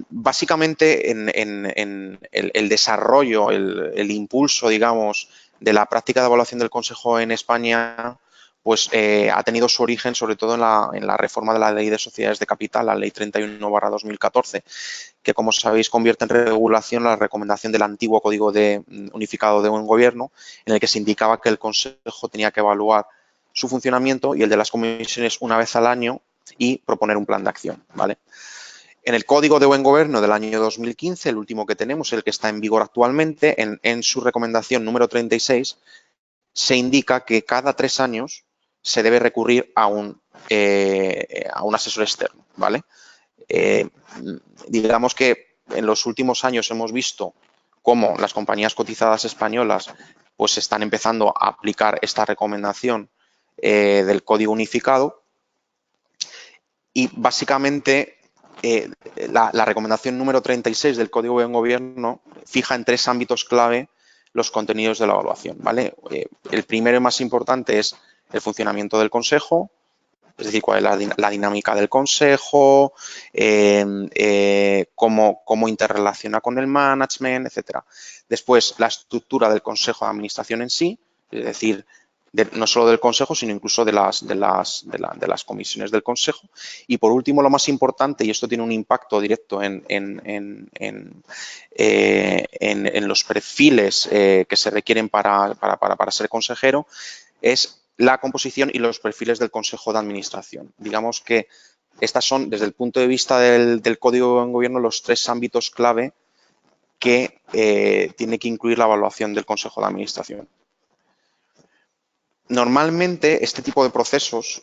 básicamente en el desarrollo, el impulso, digamos, de la práctica de evaluación del consejo en España, pues ha tenido su origen sobre todo en la reforma de la Ley de Sociedades de Capital, la Ley 31/2014, que, como sabéis, convierte en regulación la recomendación del antiguo Código Unificado de Buen Gobierno, en el que se indicaba que el Consejo tenía que evaluar su funcionamiento y el de las comisiones una vez al año y proponer un plan de acción, ¿vale? En el Código de Buen Gobierno del año 2015, el último que tenemos, el que está en vigor actualmente, en su recomendación número 36, se indica que cada 3 años se debe recurrir a un asesor externo, ¿vale? Digamos que en los últimos años hemos visto cómo las compañías cotizadas españolas pues están empezando a aplicar esta recomendación del Código Unificado y básicamente la recomendación número 36 del Código de Buen Gobierno fija en 3 ámbitos clave los contenidos de la evaluación, ¿vale? El primero y más importante es el funcionamiento del Consejo, es decir, cuál es la dinámica del Consejo, cómo interrelaciona con el management, etcétera. Después, la estructura del Consejo de Administración en sí, es decir, no solo del Consejo, sino incluso de las comisiones del Consejo. Y por último, lo más importante, y esto tiene un impacto directo en los perfiles que se requieren para ser consejero, es la composición y los perfiles del Consejo de Administración. Digamos que estas son, desde el punto de vista del Código de Gobierno, los 3 ámbitos clave que tiene que incluir la evaluación del Consejo de Administración. Normalmente este tipo de procesos,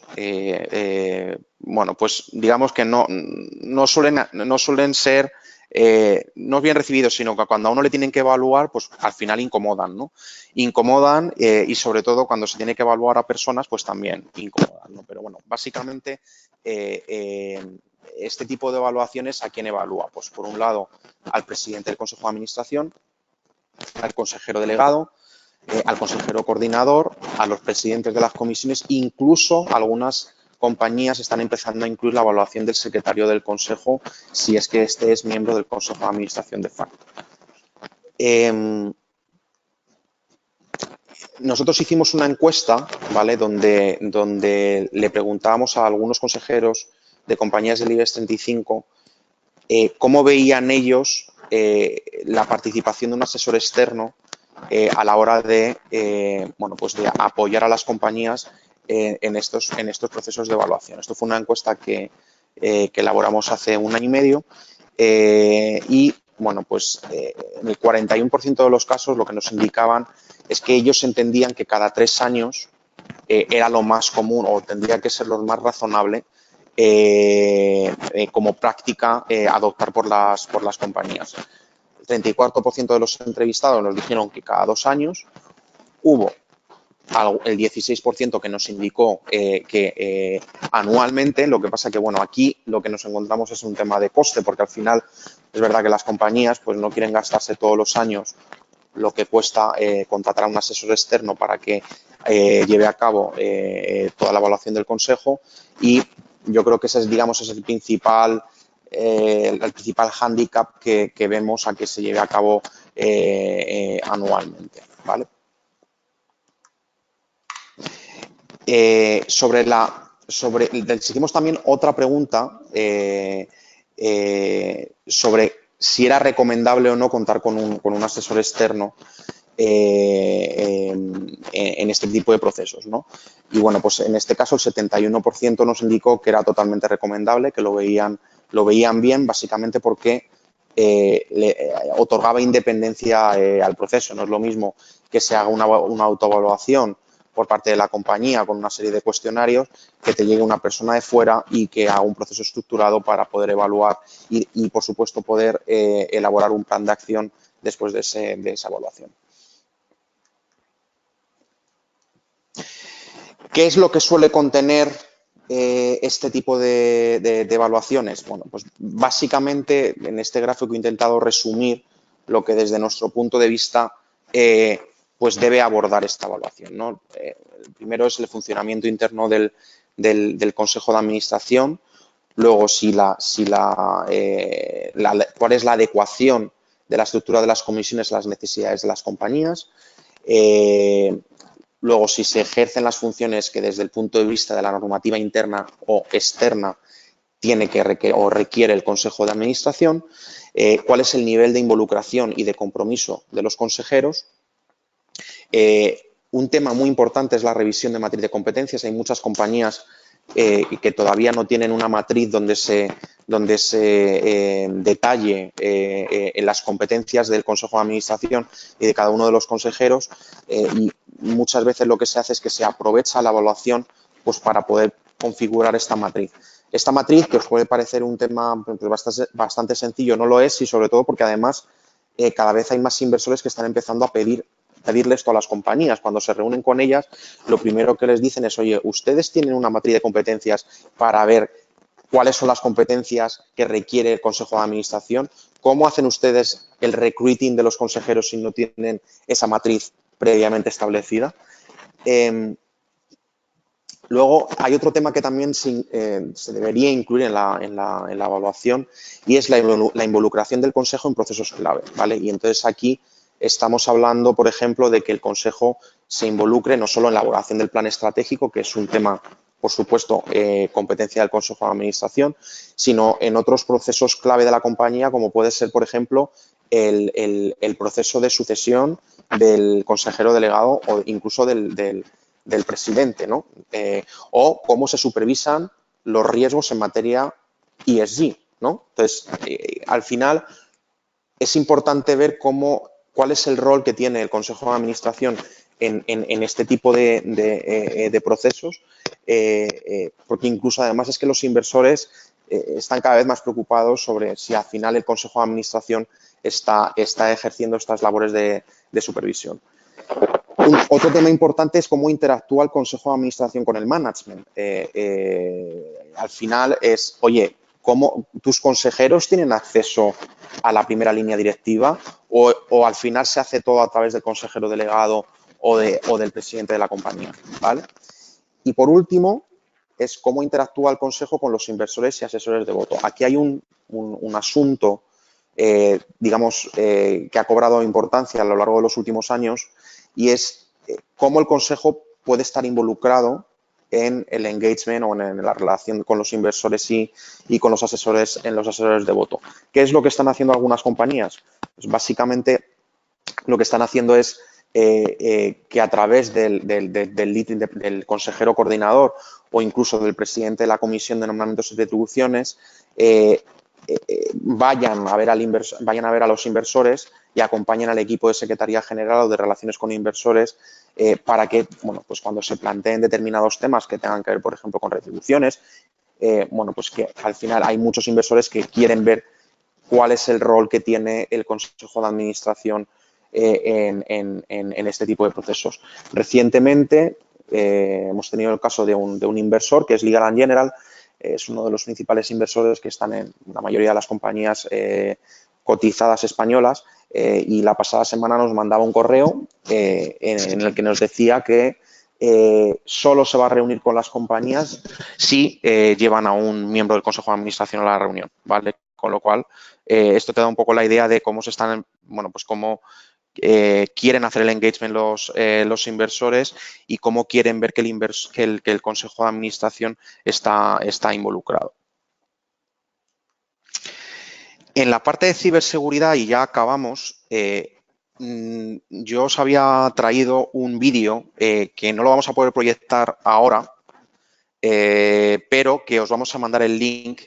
bueno, pues digamos que no suelen ser no bien recibidos, sino que cuando a uno le tienen que evaluar, pues al final incomodan, ¿no? Incomodan y sobre todo cuando se tiene que evaluar a personas, pues también incomodan, ¿no? Pero bueno, básicamente este tipo de evaluaciones, ¿a quién evalúa? Pues por un lado al presidente del Consejo de Administración, al consejero delegado, al consejero coordinador, a los presidentes de las comisiones, incluso algunas compañías están empezando a incluir la evaluación del secretario del Consejo si es que este es miembro del Consejo de Administración de facto. Nosotros hicimos una encuesta, ¿vale? donde le preguntábamos a algunos consejeros de compañías del IBEX 35 cómo veían ellos la participación de un asesor externo a la hora de, bueno, pues de apoyar a las compañías en estos procesos de evaluación. Esto fue una encuesta que elaboramos hace 1 año y medio y, bueno, pues en el 41% de los casos lo que nos indicaban es que ellos entendían que cada 3 años era lo más común o tendría que ser lo más razonable como práctica adoptar por las compañías. El 34% de los entrevistados nos dijeron que cada 2 años. Hubo el 16% que nos indicó que anualmente. Lo que pasa que, bueno, aquí lo que nos encontramos es un tema de coste, porque al final es verdad que las compañías pues no quieren gastarse todos los años lo que cuesta contratar a un asesor externo para que lleve a cabo toda la evaluación del Consejo, y yo creo que ese es, digamos, es el principal hándicap que vemos a que se lleve a cabo anualmente, ¿vale? Hicimos también otra pregunta sobre si era recomendable o no contar con un asesor externo en este tipo de procesos, ¿no? Y bueno, pues en este caso el 71% nos indicó que era totalmente recomendable, que lo veían bien, básicamente porque le otorgaba independencia al proceso. No es lo mismo que se haga una autoevaluación por parte de la compañía con una serie de cuestionarios, que te llegue una persona de fuera y que haga un proceso estructurado para poder evaluar y por supuesto, poder elaborar un plan de acción después de esa evaluación. ¿Qué es lo que suele contener este tipo de evaluaciones? Bueno, pues básicamente en este gráfico he intentado resumir lo que desde nuestro punto de vista pues debe abordar esta evaluación, ¿no? El primero es el funcionamiento interno del Consejo de Administración. Luego, cuál es la adecuación de la estructura de las comisiones a las necesidades de las compañías. Luego, si se ejercen las funciones que desde el punto de vista de la normativa interna o externa tiene o requiere el Consejo de Administración. Cuál es el nivel de involucración y de compromiso de los consejeros. Un tema muy importante es la revisión de matriz de competencias. Hay muchas compañías que todavía no tienen una matriz donde se detalle en las competencias del Consejo de Administración y de cada uno de los consejeros, y muchas veces lo que se hace es que se aprovecha la evaluación pues para poder configurar esta matriz. Esta matriz, que os puede parecer un tema pues, bastante sencillo, no lo es, y sobre todo porque además cada vez hay más inversores que están empezando a pedirle esto a las compañías. Cuando se reúnen con ellas, lo primero que les dicen es: oye, ustedes tienen una matriz de competencias para ver cuáles son las competencias que requiere el Consejo de Administración. ¿Cómo hacen ustedes el recruiting de los consejeros si no tienen esa matriz previamente establecida? Luego, hay otro tema que también se debería incluir en la evaluación, y es la involucración del Consejo en procesos clave, ¿vale? Y entonces aquí estamos hablando, por ejemplo, de que el Consejo se involucre no solo en la elaboración del plan estratégico, que es un tema, por supuesto, competencia del Consejo de Administración, sino en otros procesos clave de la compañía, como puede ser, por ejemplo, el proceso de sucesión del consejero delegado o incluso del presidente, ¿no? O cómo se supervisan los riesgos en materia ESG, ¿no? Entonces, al final es importante ver cuál es el rol que tiene el Consejo de Administración en este tipo de procesos, porque incluso además es que los inversores están cada vez más preocupados sobre si al final el Consejo de Administración está ejerciendo estas labores de supervisión. Otro tema importante es cómo interactúa el Consejo de Administración con el management. Al final es, oye, ¿cómo tus consejeros tienen acceso a la primera línea directiva o al final se hace todo a través del consejero delegado o del presidente de la compañía? ¿Vale? Y por último, es cómo interactúa el Consejo con los inversores y asesores de voto. Aquí hay un asunto, digamos, que ha cobrado importancia a lo largo de los últimos años y es cómo el Consejo puede estar involucrado en el engagement o en la relación con los inversores y con los asesores de voto. ¿Qué es lo que están haciendo algunas compañías? Pues básicamente lo que están haciendo es que a través del consejero coordinador o incluso del presidente de la Comisión de Nombramientos y Retribuciones vayan a ver a los inversores y acompañen al equipo de Secretaría General o de Relaciones con Inversores para que, bueno, pues cuando se planteen determinados temas que tengan que ver, por ejemplo, con retribuciones, bueno, pues que al final hay muchos inversores que quieren ver cuál es el rol que tiene el Consejo de Administración en este tipo de procesos. Recientemente hemos tenido el caso de un inversor que es Legal & General, es uno de los principales inversores que están en la mayoría de las compañías cotizadas españolas y la pasada semana nos mandaba un correo en el que nos decía que solo se va a reunir con las compañías si llevan a un miembro del Consejo de Administración a la reunión, ¿vale? Con lo cual, esto te da un poco la idea de cómo se están, bueno, pues cómo quieren hacer el engagement los inversores y cómo quieren ver que el Consejo de Administración está involucrado. En la parte de ciberseguridad, y ya acabamos, yo os había traído un vídeo que no lo vamos a poder proyectar ahora, pero que os vamos a mandar el link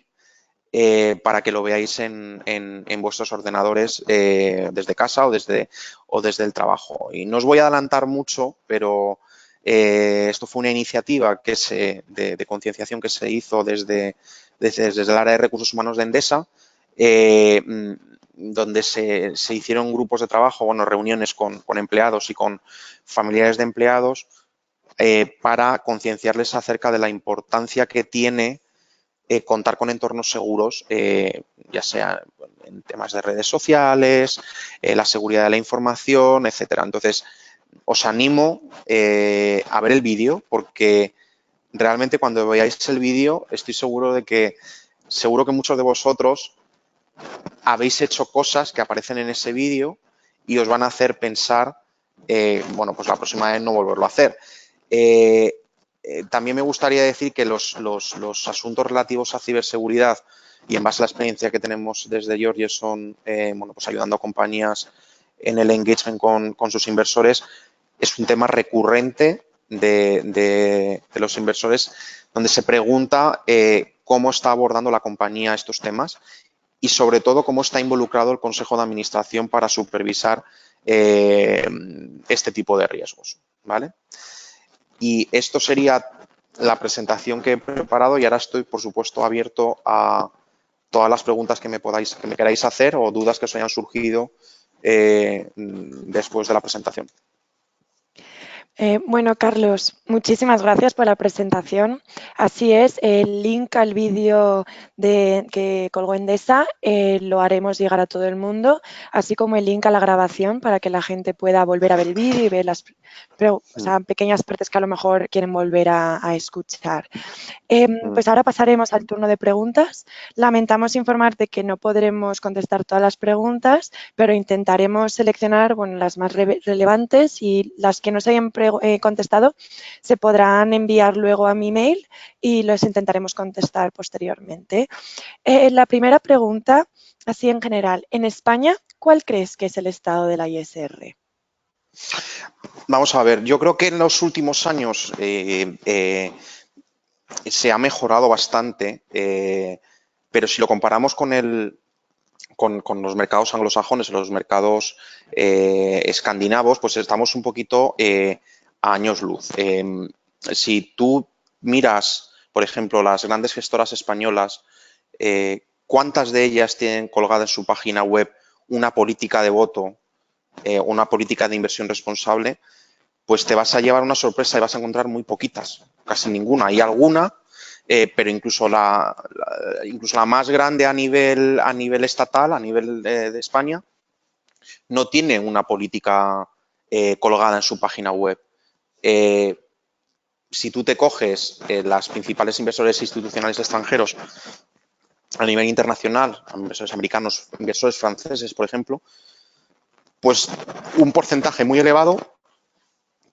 para que lo veáis en vuestros ordenadores desde casa o desde el trabajo. Y no os voy a adelantar mucho, pero esto fue una iniciativa de concienciación que se hizo desde el área de recursos humanos de Endesa, donde se hicieron grupos de trabajo, bueno, reuniones con empleados y con familiares de empleados para concienciarles acerca de la importancia que tiene contar con entornos seguros, ya sea en temas de redes sociales, la seguridad de la información, etcétera. Entonces, os animo a ver el vídeo porque realmente cuando veáis el vídeo estoy seguro que muchos de vosotros habéis hecho cosas que aparecen en ese vídeo y os van a hacer pensar, bueno, pues la próxima vez no volverlo a hacer. También me gustaría decir que los asuntos relativos a ciberseguridad y en base a la experiencia que tenemos desde George son, bueno, pues ayudando a compañías en el engagement con sus inversores, es un tema recurrente de los inversores donde se pregunta cómo está abordando la compañía estos temas y sobre todo cómo está involucrado el Consejo de Administración para supervisar este tipo de riesgos, ¿vale? Y esto sería la presentación que he preparado y ahora estoy, por supuesto, abierto a todas las preguntas que me queráis hacer o dudas que os hayan surgido después de la presentación. Bueno, Carlos, muchísimas gracias por la presentación. Así es, el link al vídeo que colgó Endesa lo haremos llegar a todo el mundo, así como el link a la grabación para que la gente pueda volver a ver el vídeo y ver o sea, pequeñas partes que a lo mejor quieren volver a escuchar. Mm. Pues ahora pasaremos al turno de preguntas. Lamentamos informarte que no podremos contestar todas las preguntas, pero intentaremos seleccionar las más relevantes y las que no se hayan contestado se podrán enviar luego a mi mail y los intentaremos contestar posteriormente. La primera pregunta, así en general, en España, ¿cuál crees que es el estado de la ISR? Vamos a ver, yo creo que en los últimos años se ha mejorado bastante, pero si lo comparamos con los mercados anglosajones, los mercados escandinavos, pues estamos un poquito a años luz. Si tú miras, por ejemplo, las grandes gestoras españolas, ¿cuántas de ellas tienen colgada en su página web una política de voto, una política de inversión responsable? Pues te vas a llevar una sorpresa y vas a encontrar muy poquitas, casi ninguna. Hay alguna, pero incluso la más grande a nivel estatal, a nivel de España, no tiene una política colgada en su página web. Eh, si tú te coges las principales inversores institucionales extranjeros a nivel internacional, inversores americanos, inversores franceses, por ejemplo, pues un porcentaje muy elevado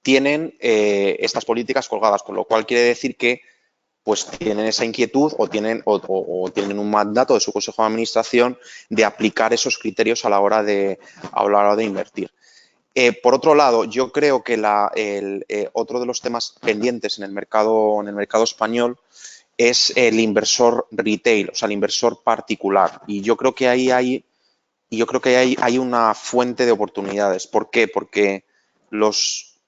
tienen estas políticas colgadas, con lo cual quiere decir que pues tienen esa inquietud o tienen un mandato de su consejo de administración de aplicar esos criterios a la hora de invertir. Por otro lado, yo creo que otro de los temas pendientes en el mercado español es el inversor retail, o sea, el inversor particular. Y yo creo que hay una fuente de oportunidades. ¿Por qué? Porque los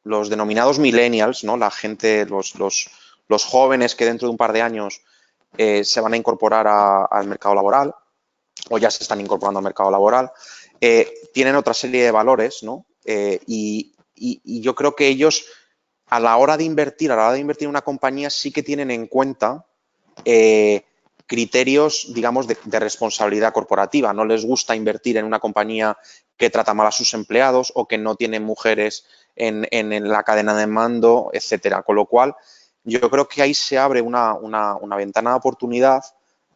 denominados millennials, ¿no? La gente, los jóvenes que dentro de un par de años se van a incorporar al mercado laboral o ya se están incorporando al mercado laboral, tienen otra serie de valores, ¿no? Y yo creo que ellos a la hora de invertir en una compañía sí que tienen en cuenta criterios, digamos, de responsabilidad corporativa. No les gusta invertir en una compañía que trata mal a sus empleados o que no tiene mujeres en la cadena de mando, etcétera. Con lo cual, yo creo que ahí se abre una ventana de oportunidad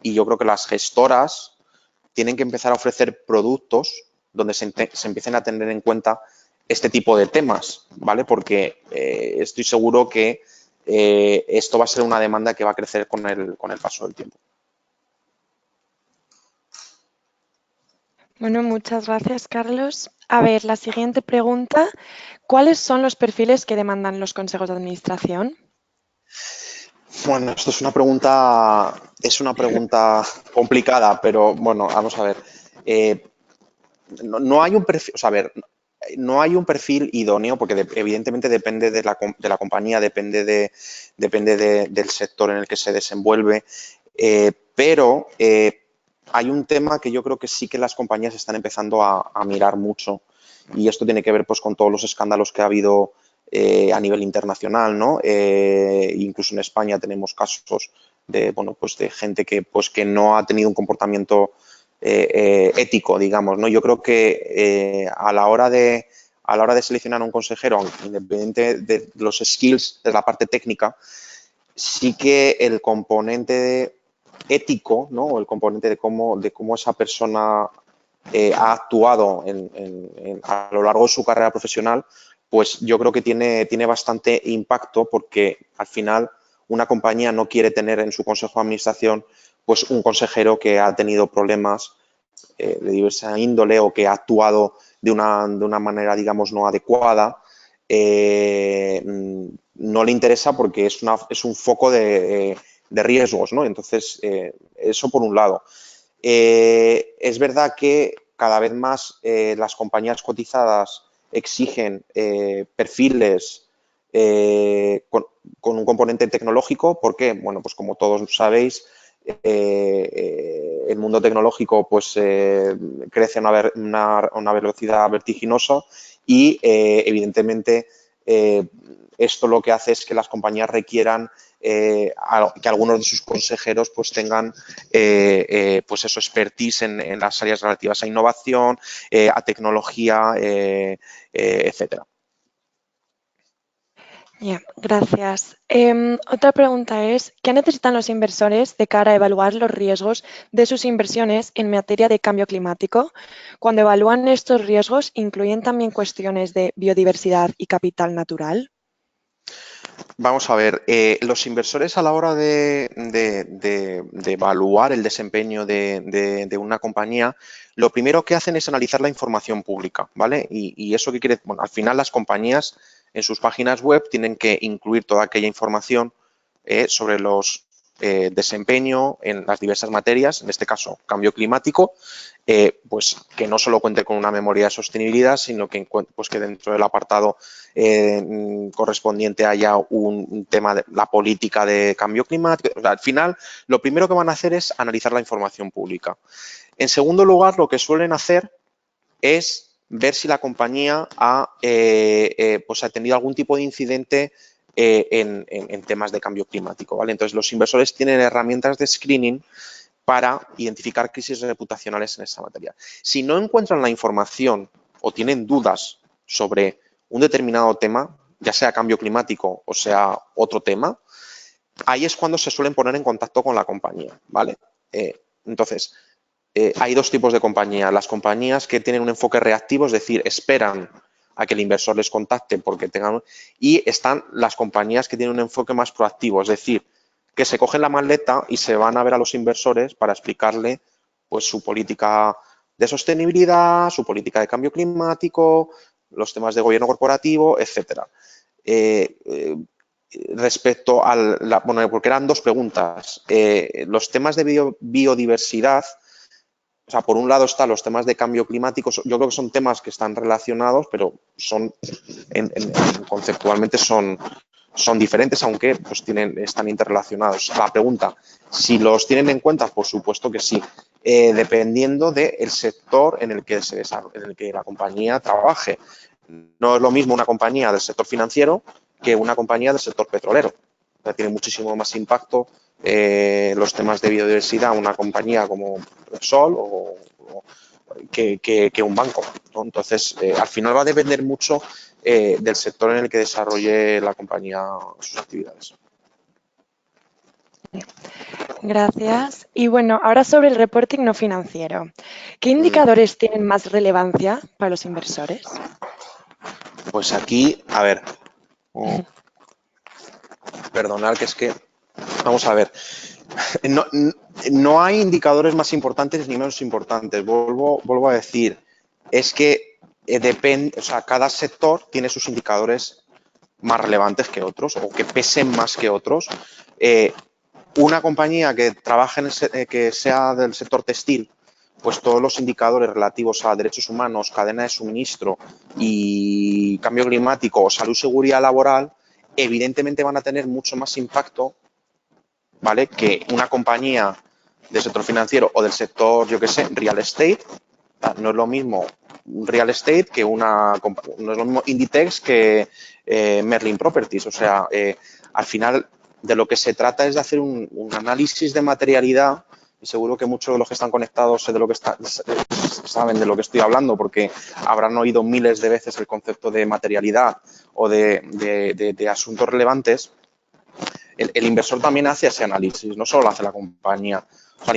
y yo creo que las gestoras tienen que empezar a ofrecer productos donde se empiecen a tener en cuenta este tipo de temas, ¿vale? Porque estoy seguro que esto va a ser una demanda que va a crecer con el paso del tiempo. Bueno, muchas gracias, Carlos. A ver, la siguiente pregunta. ¿Cuáles son los perfiles que demandan los consejos de administración? Bueno, esto es una pregunta complicada, pero bueno, vamos a ver. No hay un perfil, o sea, a ver, no hay un perfil idóneo porque evidentemente depende de la compañía, depende del sector en el que se desenvuelve, pero hay un tema que yo creo que sí que las compañías están empezando a mirar mucho y esto tiene que ver pues con todos los escándalos que ha habido a nivel internacional, ¿no? Incluso en España tenemos casos de gente que no ha tenido un comportamiento ético, digamos, ¿no? Yo creo que a la hora de seleccionar un consejero, independiente de los skills, de la parte técnica, sí que el componente ético, ¿no? O el componente de cómo esa persona ha actuado a lo largo de su carrera profesional, pues yo creo que tiene bastante impacto porque al final una compañía no quiere tener en su consejo de administración pues un consejero que ha tenido problemas de diversa índole o que ha actuado de una manera, digamos, no adecuada. No le interesa porque es un foco de riesgos, ¿no? Entonces, eso por un lado. Es verdad que cada vez más las compañías cotizadas exigen perfiles con un componente tecnológico. ¿Por qué? Bueno, pues como todos sabéis, el mundo tecnológico pues crece a una velocidad vertiginosa y evidentemente esto lo que hace es que las compañías requieran que algunos de sus consejeros pues tengan pues eso, expertise en las áreas relativas a innovación, a tecnología, etcétera. Ya, gracias. Otra pregunta es, ¿qué necesitan los inversores de cara a evaluar los riesgos de sus inversiones en materia de cambio climático? Cuando evalúan estos riesgos, ¿incluyen también cuestiones de biodiversidad y capital natural? Vamos a ver, los inversores a la hora de evaluar el desempeño de una compañía, lo primero que hacen es analizar la información pública, ¿vale? Y eso qué quiere, bueno, al final las compañías en sus páginas web tienen que incluir toda aquella información sobre los desempeño en las diversas materias, en este caso cambio climático, pues que no solo cuente con una memoria de sostenibilidad, sino que, pues que dentro del apartado correspondiente haya un tema de la política de cambio climático. O sea, al final, lo primero que van a hacer es analizar la información pública. En segundo lugar, lo que suelen hacer es ver si la compañía ha tenido algún tipo de incidente en temas de cambio climático, ¿vale? Entonces, los inversores tienen herramientas de screening para identificar crisis reputacionales en esa materia. Si no encuentran la información o tienen dudas sobre un determinado tema, ya sea cambio climático o sea otro tema, ahí es cuando se suelen poner en contacto con la compañía, ¿vale? Entonces, hay dos tipos de compañías. Las compañías que tienen un enfoque reactivo, es decir, esperan a que el inversor les contacte porque tengan... Y están las compañías que tienen un enfoque más proactivo, es decir, que se cogen la maleta y se van a ver a los inversores para explicarle pues, su política de sostenibilidad, su política de cambio climático, los temas de gobierno corporativo, etcétera. Respecto al... bueno, porque eran dos preguntas. Los temas de biodiversidad, o sea, por un lado están los temas de cambio climático, yo creo que son temas que están relacionados, pero son conceptualmente son diferentes, aunque pues están interrelacionados. La pregunta, si los tienen en cuenta, por supuesto que sí, dependiendo del sector en el que en el que la compañía trabaje. No es lo mismo una compañía del sector financiero que una compañía del sector petrolero. O sea, tiene muchísimo más impacto los temas de biodiversidad una compañía como Repsol que un banco, ¿no? Entonces, al final va a depender mucho del sector en el que desarrolle la compañía sus actividades. Gracias. Y bueno, ahora sobre el reporting no financiero. ¿Qué indicadores tienen más relevancia para los inversores? Pues aquí, a ver, perdonad que es que, vamos a ver, no hay indicadores más importantes ni menos importantes. Vuelvo a decir, es que depende, o sea, cada sector tiene sus indicadores más relevantes que otros o que pesen más que otros. Una compañía que trabaje que sea del sector textil, pues todos los indicadores relativos a derechos humanos, cadena de suministro y cambio climático o salud y seguridad laboral, evidentemente van a tener mucho más impacto, ¿vale?, que una compañía del sector financiero o del sector, yo qué sé, real estate. No es lo mismo un real estate que no es lo mismo Inditex que Merlin Properties. O sea, al final de lo que se trata es de hacer un análisis de materialidad, y seguro que muchos de los que están conectados saben de lo que estoy hablando, porque habrán oído miles de veces el concepto de materialidad o de asuntos relevantes. El inversor también hace ese análisis, no solo lo hace la compañía. O sea,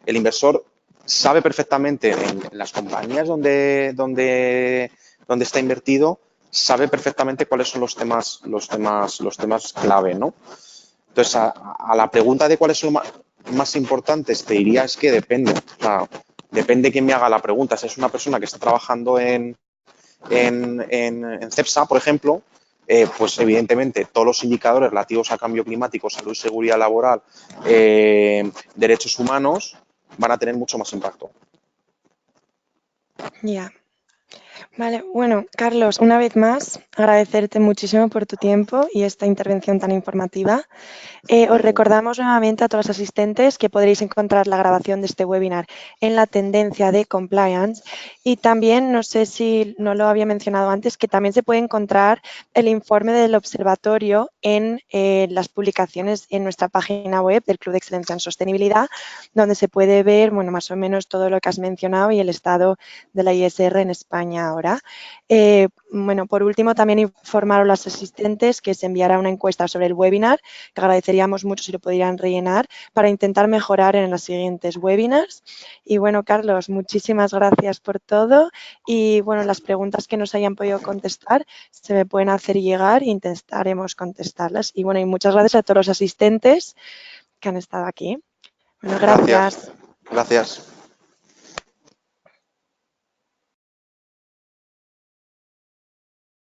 el inversor sabe perfectamente en las compañías donde está invertido, sabe perfectamente cuáles son los temas clave, ¿no? Entonces, a la pregunta de cuáles son más importantes, te diría es que depende. O sea, depende quién me haga la pregunta. Si es una persona que está trabajando en CEPSA, por ejemplo, pues evidentemente todos los indicadores relativos a cambio climático, salud y seguridad laboral, derechos humanos, van a tener mucho más impacto. Ya. Vale, bueno, Carlos, una vez más, agradecerte muchísimo por tu tiempo y esta intervención tan informativa. Os recordamos nuevamente a todos los asistentes que podréis encontrar la grabación de este webinar en la tendencia de compliance y también, no sé si no lo había mencionado antes, que también se puede encontrar el informe del observatorio en las publicaciones en nuestra página web del Club de Excelencia en Sostenibilidad, donde se puede ver, bueno, más o menos todo lo que has mencionado y el estado de la ISR en España ahora. Bueno, por último, también informar a los asistentes que se enviará una encuesta sobre el webinar, que agradeceríamos mucho si lo pudieran rellenar para intentar mejorar en los siguientes webinars. Y bueno, Carlos, muchísimas gracias por todo y bueno, las preguntas que nos hayan podido contestar se me pueden hacer llegar e intentaremos contestarlas. Y bueno, y muchas gracias a todos los asistentes que han estado aquí. Bueno, Gracias. gracias. Gracias.